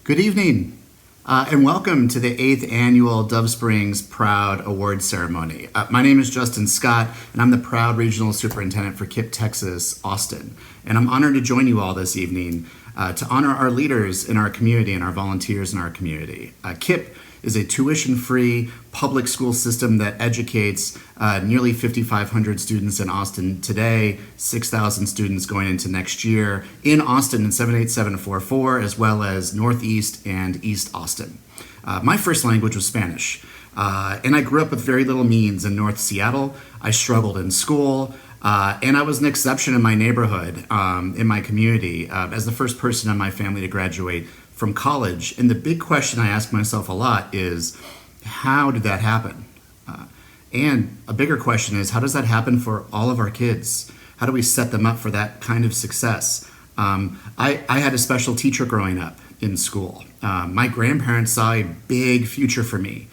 Good evening, and welcome to the 8th Annual Dove Springs Proud Awards Ceremony. My name is Justin Scott, and I'm the Proud Regional Superintendent for KIPP, Texas, Austin. And I'm honored to join you all this evening to honor our leaders in our community and our volunteers in our community. KIPP is a tuition-free public school system that educates nearly 5,500 students in Austin today, 6,000 students going into next year in Austin in 78744, as well as Northeast and East Austin. My first language was Spanish, and I grew up with very little means in North Seattle. I struggled in school, and I was an exception in my neighborhood, in my community, as the first person in my family to graduate from college. And the big question I ask myself a lot is, how did that happen? And a bigger question is, how does that happen for all of our kids? How do we set them up for that kind of success? I had a special teacher growing up in school. My grandparents saw a big future for me.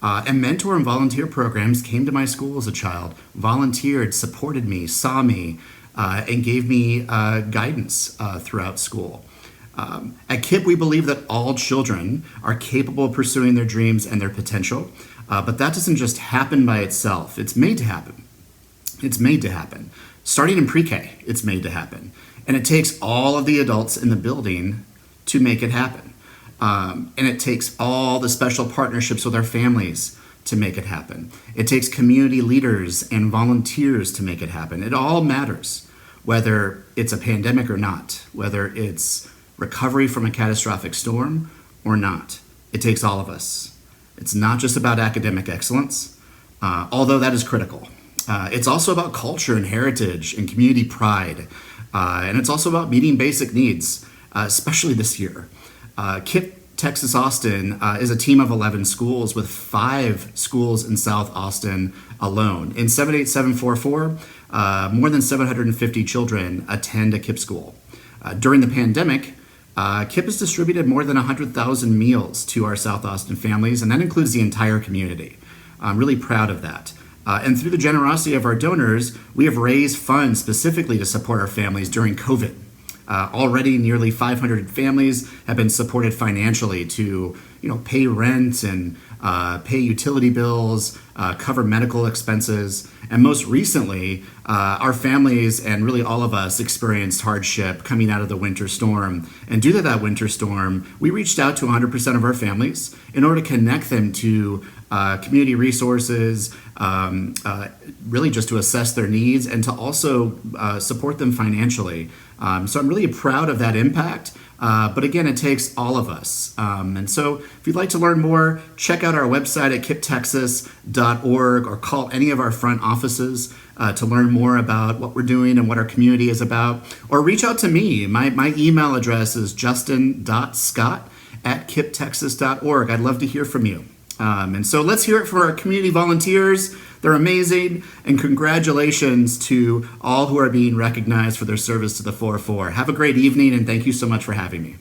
And mentor and volunteer programs came to my school as a child, volunteered, supported me, saw me, and gave me guidance throughout school. At KIPP, we believe that all children are capable of pursuing their dreams and their potential, but that doesn't just happen by itself. It's made to happen. It's made to happen. Starting in pre-K, it's made to happen. And it takes all of the adults in the building to make it happen. And it takes all the special partnerships with our families to make it happen. It takes community leaders and volunteers to make it happen. It all matters, whether it's a pandemic or not, whether it's recovery from a catastrophic storm or not. It takes all of us. It's not just about academic excellence, although that is critical. It's also about culture and heritage and community pride. And it's also about meeting basic needs, especially this year. KIPP Texas Austin is a team of 11 schools with 5 schools in South Austin alone. In 78744, more than 750 children attend a KIPP school. During the pandemic, KIPP has distributed more than 100,000 meals to our South Austin families, and that includes the entire community. I'm really proud of that. And through the generosity of our donors, we have raised funds specifically to support our families during COVID. Already, nearly 500 families have been supported financially to, pay rent and pay utility bills, cover medical expenses. And most recently, our families and really all of us experienced hardship coming out of the winter storm. And due to that winter storm, we reached out to 100% of our families in order to connect them to community resources, really just to assess their needs and to also support them financially. So I'm really proud of that impact. But again, it takes all of us. And so if you'd like to learn more, check out our website at kipptexas.org or call any of our front offices to learn more about what we're doing and what our community is about. Or reach out to me. My email address is justin.scott@kipptexas.org. I'd love to hear from you. And so let's hear it for our community volunteers. They're amazing. And congratulations to all who are being recognized for their service to the 4-4. Have a great evening, and thank you so much for having me.